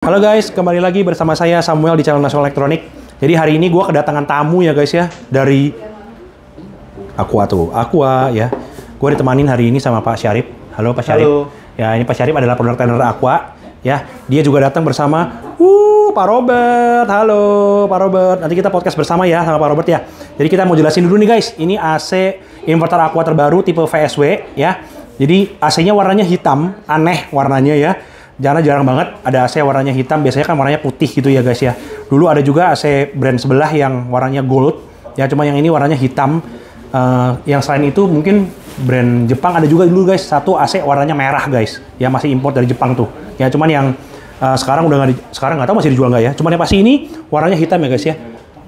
Halo guys, kembali lagi bersama saya Samuel di channel Nasional Elektronik. Jadi hari ini gue kedatangan tamu ya guys ya, dari Aqua ya. Gue ditemanin hari ini sama Pak Syarif. Halo Pak Syarif. Halo. Ya, ini Pak Syarif adalah product trainer Aqua ya. Dia juga datang bersama Pak Robert. Halo Pak Robert. Nanti kita podcast bersama ya sama Pak Robert ya. Jadi kita mau jelasin dulu nih guys. Ini AC inverter Aqua terbaru tipe VSW ya. Jadi AC-nya warnanya hitam, aneh warnanya ya. Jarang banget ada AC warnanya hitam, biasanya kan warnanya putih gitu ya guys ya. Dulu ada juga AC brand sebelah yang warnanya gold, ya cuma yang ini warnanya hitam. Yang selain itu mungkin brand Jepang ada juga dulu guys, satu AC warnanya merah guys, ya masih import dari Jepang tuh. Ya cuman yang sekarang udah sekarang nggak tahu masih dijual nggak ya. Cuman yang pasti ini warnanya hitam ya guys ya.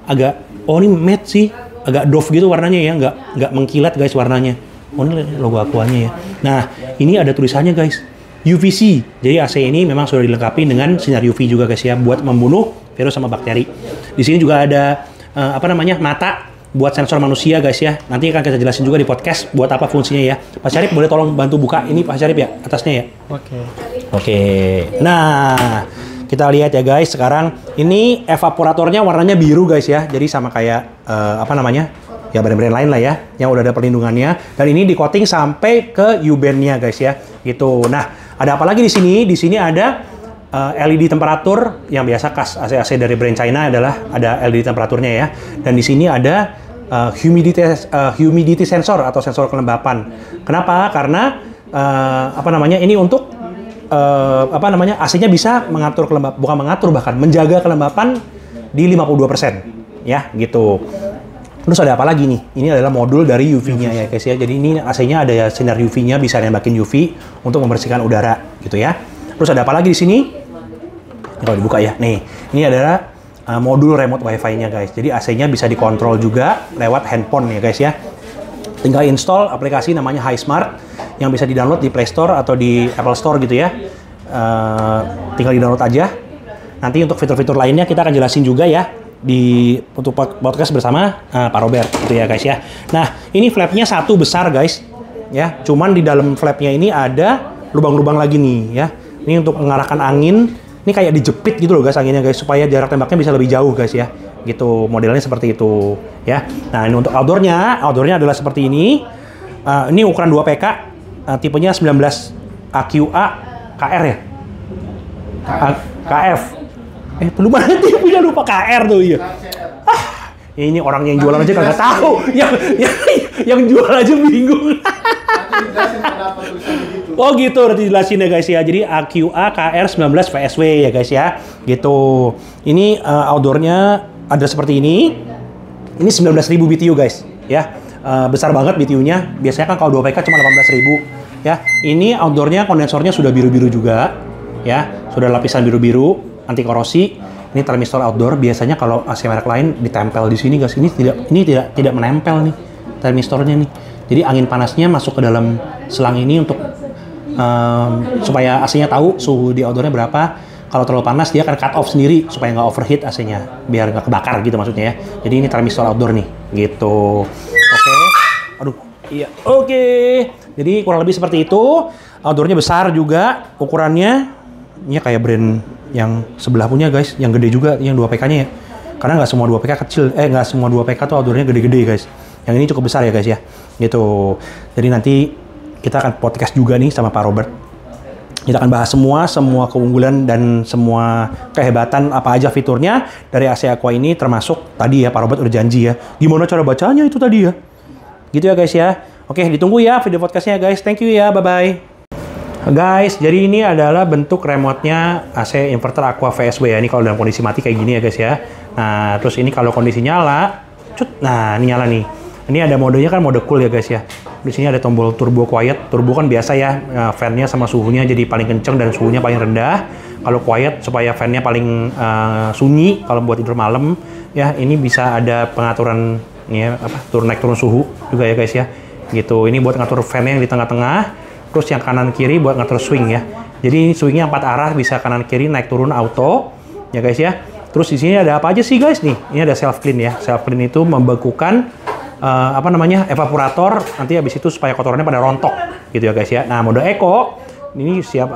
Agak, oh ini matte sih, agak doff gitu warnanya ya, nggak mengkilat guys warnanya. Oh ini logo Aquanya ya. Nah ini ada tulisannya guys. UVC, jadi AC ini memang sudah dilengkapi dengan sinar UV juga guys ya, buat membunuh virus sama bakteri. Di sini juga ada mata buat sensor manusia guys ya. Nanti akan kita jelasin juga di podcast buat apa fungsinya ya. Pak Syarif boleh tolong bantu buka ini Pak Syarif ya, atasnya ya. Oke. Nah, kita lihat ya guys sekarang. Ini evaporatornya warnanya biru guys ya. Jadi sama kayak ya brand-brand lain lah ya, yang udah ada perlindungannya. Dan ini di coating sampai ke U-band-nya guys ya, gitu. Nah, ada apa lagi di sini? Di sini ada LED temperatur yang biasa khas AC-AC dari brand China adalah ada LED temperaturnya ya. Dan di sini ada humidity sensor atau sensor kelembapan. Kenapa? Karena ini untuk AC-nya bisa mengatur bahkan menjaga kelembapan di 52% ya, gitu. Terus ada apa lagi nih? Ini adalah modul dari UV-nya ya guys ya. Jadi ini AC-nya ada sinar UV-nya, bisa nembakin UV untuk membersihkan udara gitu ya. Terus ada apa lagi di sini? Ini kalau dibuka ya. Nih, ini adalah modul remote Wi-Fi-nya guys. Jadi AC-nya bisa dikontrol juga lewat handphone ya guys ya. Tinggal install aplikasi namanya HiSmart yang bisa di-download di Play Store atau di Apple Store gitu ya. Tinggal di-download aja. Nanti untuk fitur-fitur lainnya kita akan jelasin juga ya untuk podcast bersama Pak Robert gitu ya guys ya. Nah ini flapnya satu besar guys ya, cuman di dalam flapnya ini ada lubang-lubang lagi nih ya. Ini untuk mengarahkan angin, ini kayak dijepit gitu loh guys anginnya guys, supaya jarak tembaknya bisa lebih jauh guys ya, gitu. Modelnya seperti itu ya. Nah ini untuk outdoornya adalah seperti ini. Ini ukuran 2 PK, tipenya 19 AQA KR ya, KF. Belum ada TV-nya, lupa KR tuh ya. Ini orang yang jualan aja kagak tahu. Yang jual aja bingung. Oh gitu, udah dijelasin ya guys ya. Jadi AQA KR 19 VSW ya guys ya. Gitu. Ini outdoornya ada seperti ini. Ini 19.000 BTU guys ya. Besar banget BTU-nya. Biasanya kan kalau 2 PK cuma 18.000 ya. Ini outdoornya kondensornya sudah biru-biru juga ya. Sudah lapisan biru-biru anti korosi. Ini termistor outdoor. Biasanya kalau AC merek lain ditempel di sini guys. Ini tidak menempel nih termistornya nih. Jadi angin panasnya masuk ke dalam selang ini untuk supaya AC-nya tahu suhu di outdoornya berapa. Kalau terlalu panas dia akan cut off sendiri supaya nggak overheat AC-nya, biar nggak kebakar gitu maksudnya ya. Jadi ini termistor outdoor nih, gitu. Oke. Aduh, iya. Oke. Jadi kurang lebih seperti itu. Outdoornya besar juga ukurannya. Ini kayak brand yang sebelah punya guys, yang gede juga, yang 2 PK-nya ya. Karena nggak semua 2 PK kecil, nggak semua 2 PK tuh outdoornya gede-gede guys. Yang ini cukup besar ya guys ya, gitu. Jadi nanti kita akan podcast juga nih sama Pak Robert. Kita akan bahas semua keunggulan dan semua kehebatan apa aja fiturnya dari AC Aqua ini, termasuk tadi ya Pak Robert udah janji ya. Gimana cara bacanya itu tadi ya. Gitu ya guys ya. Oke, ditunggu ya video podcastnya guys. Thank you ya, bye-bye. Guys, jadi ini adalah bentuk remote-nya AC inverter Aqua VSW ya. Ini kalau dalam kondisi mati kayak gini ya guys ya. Nah, terus ini kalau kondisi nyala, nah ini nyala nih. Ini ada modenya kan mode cool ya guys ya. Di sini ada tombol turbo quiet. Turbo kan biasa ya, fan-nya sama suhunya jadi paling kenceng dan suhunya paling rendah. Kalau quiet supaya fan-nya paling sunyi kalau buat tidur malam. Ya, ini bisa ada pengaturan ya, turun naik turun suhu juga ya guys ya. Gitu. Ini buat ngatur fan-nya yang di tengah-tengah. Terus yang kanan kiri buat ngatur swing ya. Jadi swingnya 4 arah, bisa kanan kiri naik turun auto ya guys ya. Terus di sini ada apa aja sih guys nih? Ini ada self clean ya. Self clean itu membekukan evaporator nanti habis itu supaya kotorannya pada rontok gitu ya guys ya. Nah mode eco Ini siap,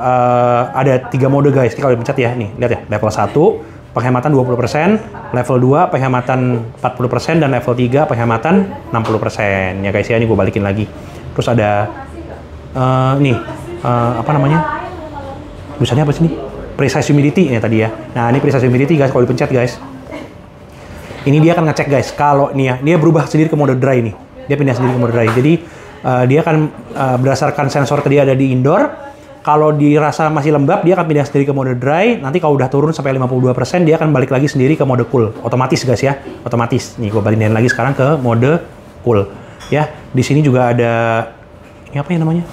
ada 3 mode guys. Ini kalau dipencet ya, nih lihat ya, level 1 penghematan 20%, level 2 penghematan 40%, dan level 3 penghematan 60% ya guys ya. Ini gue balikin lagi. Terus ada apa namanya? Tulisannya apa sih nih? Precise humidity ya tadi ya. Nah ini precise humidity guys, kalau dipencet guys, ini dia akan ngecek guys. Kalau nih ya, dia berubah sendiri ke mode dry nih. Dia pindah sendiri ke mode dry. Jadi dia akan berdasarkan sensor dia ada di indoor. Kalau dirasa masih lembab, dia akan pindah sendiri ke mode dry. Nanti kalau udah turun sampai 52%, dia akan balik lagi sendiri ke mode cool. Otomatis guys ya, otomatis. Nih, gue balikin lagi sekarang ke mode cool. Ya, di sini juga ada, ini apa ya namanya?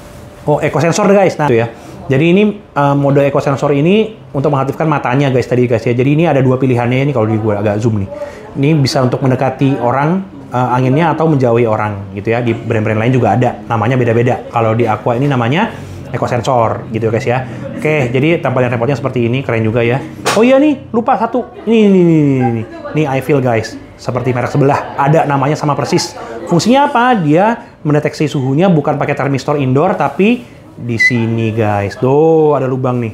Oh, eco sensor guys. Nah, itu ya. Jadi ini mode eco sensor ini untuk mengaktifkan matanya guys tadi guys ya. Jadi ini ada 2 pilihannya ini kalau di gue agak zoom nih. Ini bisa untuk mendekati orang anginnya atau menjauhi orang gitu ya. Di brand-brand lain juga ada. Namanya beda-beda. Kalau di Aqua ini namanya eco sensor gitu guys ya. Oke, jadi tampilan remote-nya seperti ini, keren juga ya. Oh iya nih, lupa satu. Ini iFeel guys. Seperti merek sebelah, ada namanya sama persis. Fungsinya apa? Dia mendeteksi suhunya bukan pakai thermistor indoor, tapi di sini guys. Tuh, ada lubang nih.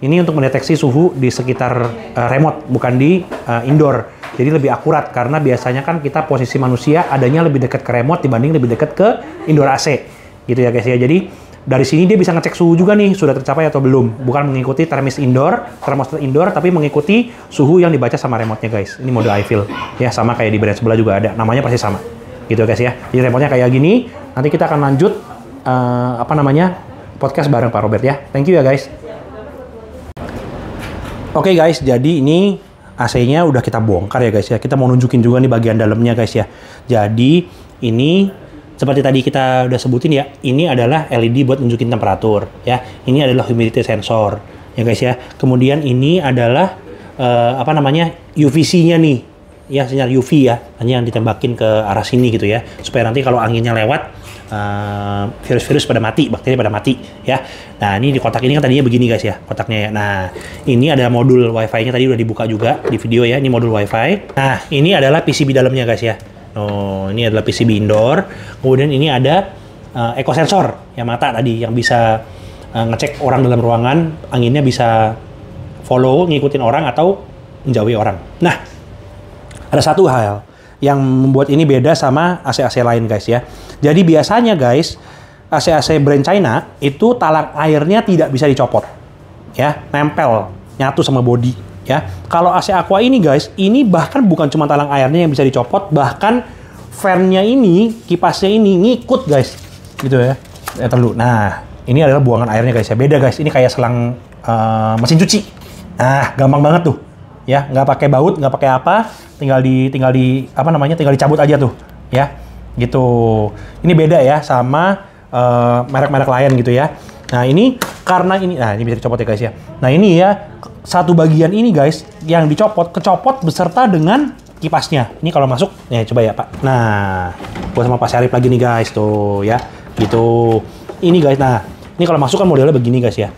Ini untuk mendeteksi suhu di sekitar remote, bukan di indoor. Jadi lebih akurat karena biasanya kan kita posisi manusia adanya lebih dekat ke remote dibanding lebih dekat ke indoor AC. Gitu ya guys ya. Jadi dari sini dia bisa ngecek suhu juga nih, sudah tercapai atau belum. Bukan mengikuti thermostat indoor, tapi mengikuti suhu yang dibaca sama remote-nya guys. Ini mode iFeel. Ya, sama kayak di brand sebelah juga ada. Namanya pasti sama. Gitu guys ya. Jadi remote-nya kayak gini. Nanti kita akan lanjut, podcast bareng Pak Robert ya. Thank you ya guys. Oke guys, jadi ini AC-nya udah kita bongkar ya guys ya. Kita mau nunjukin juga nih bagian dalamnya guys ya. Jadi ini seperti tadi kita udah sebutin ya, ini adalah LED buat nunjukin temperatur ya. Ini adalah humidity sensor ya guys ya. Kemudian ini adalah UVC-nya nih. Ya, sinyal UV ya. Hanya yang ditembakin ke arah sini gitu ya. Supaya nanti kalau anginnya lewat virus-virus pada mati, bakteri pada mati ya. Nah, ini di kotak ini kan tadinya begini guys ya, kotaknya ya. Nah, ini ada modul WiFi-nya tadi udah dibuka juga di video ya. Ini modul WiFi. Nah, ini adalah PCB dalamnya guys ya. Oh, ini adalah PCB indoor. Kemudian ini ada eco sensor ya, mata tadi yang bisa ngecek orang dalam ruangan, anginnya bisa follow, ngikutin orang atau menjauhi orang. Nah, ada satu hal yang membuat ini beda sama AC-AC lain guys ya. Jadi biasanya guys, AC-AC brand China itu talang airnya tidak bisa dicopot. Ya, nempel, nyatu sama body. Ya, kalau AC Aqua ini guys, ini bahkan bukan cuma talang airnya yang bisa dicopot, bahkan fan-nya ini, kipasnya ini ngikut guys, gitu ya. Nah, ini adalah buangan airnya guys ya. Beda guys, ini kayak selang mesin cuci. Nah, gampang banget tuh, ya, nggak pakai baut, nggak pakai apa, tinggal dicabut aja tuh, ya, gitu. Ini beda ya sama merek-merek lain gitu ya. Nah, ini karena ini, nah ini bisa dicopot ya guys ya. Nah, ini ya. Satu bagian ini guys yang kecopot beserta dengan kipasnya. Ini kalau masuk, ya coba ya Pak. Nah, gua sama Pak Syarif lagi nih guys tuh ya, gitu. Ini guys, nah ini kalau masuk kan modelnya begini guys ya.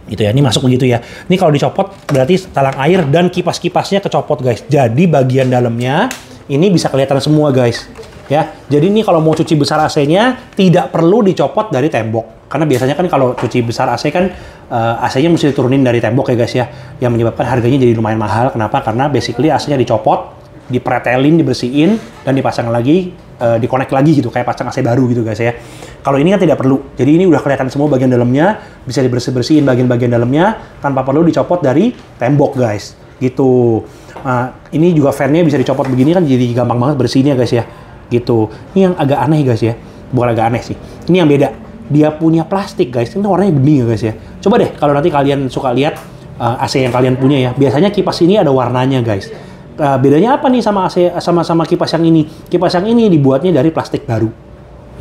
Gitu ya, ini masuk begitu ya. Ini kalau dicopot berarti talang air dan kipas-kipasnya kecopot guys. Jadi bagian dalamnya ini bisa kelihatan semua guys. Ya, jadi ini kalau mau cuci besar AC-nya tidak perlu dicopot dari tembok. Karena biasanya kan kalau cuci besar AC kan AC-nya mesti diturunin dari tembok ya guys ya. Yang menyebabkan harganya jadi lumayan mahal. Kenapa? Karena basically AC-nya dicopot, dipretelin, dibersihin, dan dipasang lagi, dikonek lagi gitu. Kayak pasang AC baru gitu guys ya. Kalau ini kan tidak perlu. Jadi ini udah kelihatan semua bagian dalamnya. Bisa dibersih-bersihin bagian-bagian dalamnya tanpa perlu dicopot dari tembok guys. Gitu. Nah, ini juga fan-nya bisa dicopot begini kan jadi gampang banget bersihinnya guys ya. Gitu. Ini yang agak aneh guys ya. Bukan agak aneh sih. Ini yang beda. Dia punya plastik guys, ini warnanya bening ya guys ya. Coba deh kalau nanti kalian suka lihat AC yang kalian punya ya. Biasanya kipas ini ada warnanya guys. Bedanya apa nih sama AC sama kipas yang ini? Kipas yang ini dibuatnya dari plastik baru.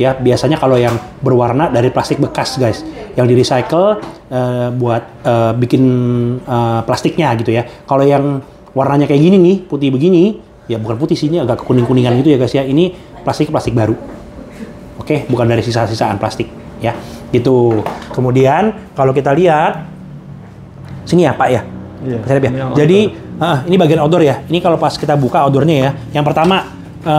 Ya, biasanya kalau yang berwarna dari plastik bekas guys, yang di recycle buat bikin plastiknya gitu ya. Kalau yang warnanya kayak gini nih, putih begini, ya bukan putih sih, ini agak kuning-kuningan gitu ya guys ya. Ini plastik baru. Oke, bukan dari sisa-sisaan plastik. Ya, gitu. Kemudian kalau kita lihat sini ya Pak ya. Iya, jadi ini bagian outdoor ya. Ini kalau pas kita buka outdoornya ya. Yang pertama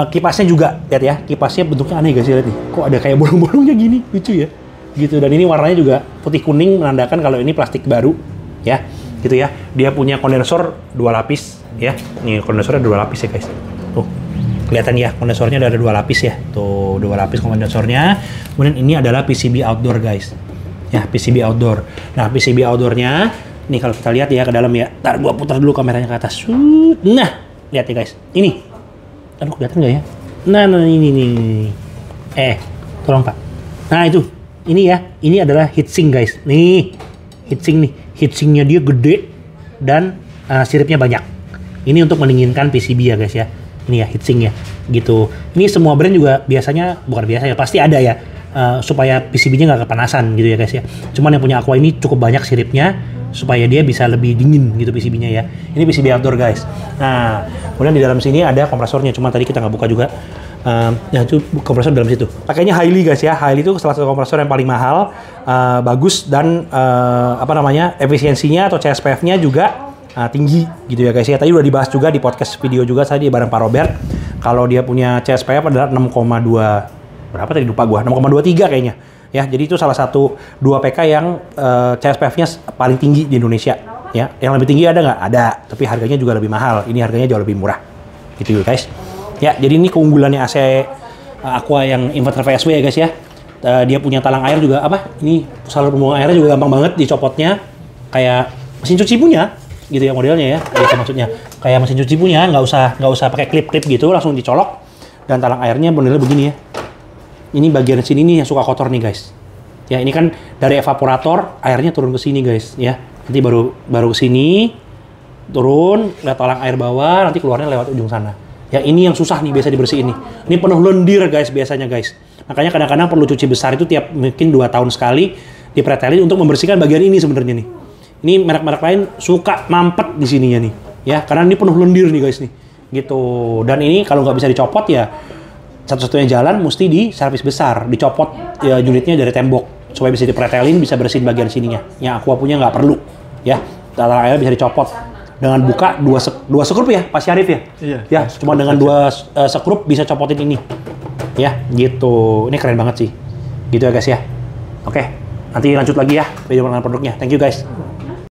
kipasnya juga lihat ya. Kipasnya bentuknya aneh guys, lihat nih. Kok ada kayak bolong-bolongnya gini, lucu ya. gitu. Dan ini warnanya juga putih kuning menandakan kalau ini plastik baru ya, gitu ya. Dia punya kondensor 2 lapis ya. Nih kondensornya 2 lapis ya guys. Tuh. Kelihatan ya, kondensornya ada 2 lapis ya. Tuh, 2 lapis kondensornya. Kemudian ini adalah PCB outdoor guys. Ya, PCB outdoor. Nah, PCB outdoornya nih kalau kita lihat ya ke dalam ya. Ntar gua putar dulu kameranya ke atas. Nah, lihat ya guys. Ini. Aduh, kelihatan nggak ya? Nah, ini. Tolong Pak. Nah, itu. Ini ya. Ini adalah heatsink guys. Nih. Heatsink nih. Heatsinknya dia gede dan siripnya banyak. Ini untuk mendinginkan PCB ya guys ya. Ini ya heatsink ya. Gitu. Ini semua brand juga biasanya, bukan biasa ya, pasti ada ya. Supaya PCB-nya nggak kepanasan gitu ya guys ya. Cuman yang punya Aqua ini cukup banyak siripnya supaya dia bisa lebih dingin gitu PCB-nya ya. Ini PCB outdoor guys. Nah, kemudian di dalam sini ada kompresornya. Cuma tadi kita nggak buka juga. Ya itu kompresor dalam situ. Pakainya Highly guys ya. Highly itu salah satu kompresor yang paling mahal, bagus dan efisiensinya atau CSPF-nya juga tinggi gitu ya guys ya. Tadi udah dibahas juga di podcast video juga saya di bareng Pak Robert. Kalau dia punya CSPF adalah 6,2 berapa tadi lupa gua, 6,23 kayaknya. Ya, jadi itu salah satu 2 PK yang CSPF-nya paling tinggi di Indonesia. Ya, yang lebih tinggi ada nggak? Ada, tapi harganya juga lebih mahal. Ini harganya jauh lebih murah. Gitu guys. Ya, jadi ini keunggulannya AC Aqua yang inverter VSW ya guys ya. Dia punya talang air juga ini saluran pembuangan airnya juga gampang banget dicopotnya. Kayak mesin cuci punya gitu ya modelnya ya. Gitu maksudnya. Kayak mesin cuci punya, nggak usah pakai klip-klip gitu, langsung dicolok. Dan talang airnya modelnya begini ya. Ini bagian sini nih yang suka kotor nih guys. Ya, ini kan dari evaporator airnya turun ke sini guys ya. Nanti baru ke sini turun, lihat talang air bawah, nanti keluarnya lewat ujung sana. Ya, ini yang susah nih biasa dibersihin nih. Ini penuh lendir guys biasanya guys. Makanya kadang-kadang perlu cuci besar itu tiap mungkin 2 tahun sekali dipretelin untuk membersihkan bagian ini sebenarnya nih. Ini merek-merek lain suka mampet di sininya nih. Ya, karena ini penuh lendir nih guys nih. Gitu. Dan ini kalau nggak bisa dicopot ya satu-satunya jalan mesti di servis besar, dicopot ya unitnya dari tembok supaya bisa dipretelin, bisa bersihin bagian sininya. Yang Aqua punya nggak perlu, ya. Talang airnya bisa dicopot dengan buka dua sekrup ya, Pak Syarif ya. Iya. Ya, cuma dengan 2 sekrup bisa copotin ini, ya. Gitu. Ini keren banget sih, gitu ya guys ya. Oke, nanti lanjut lagi ya video mengenai produknya. Thank you guys.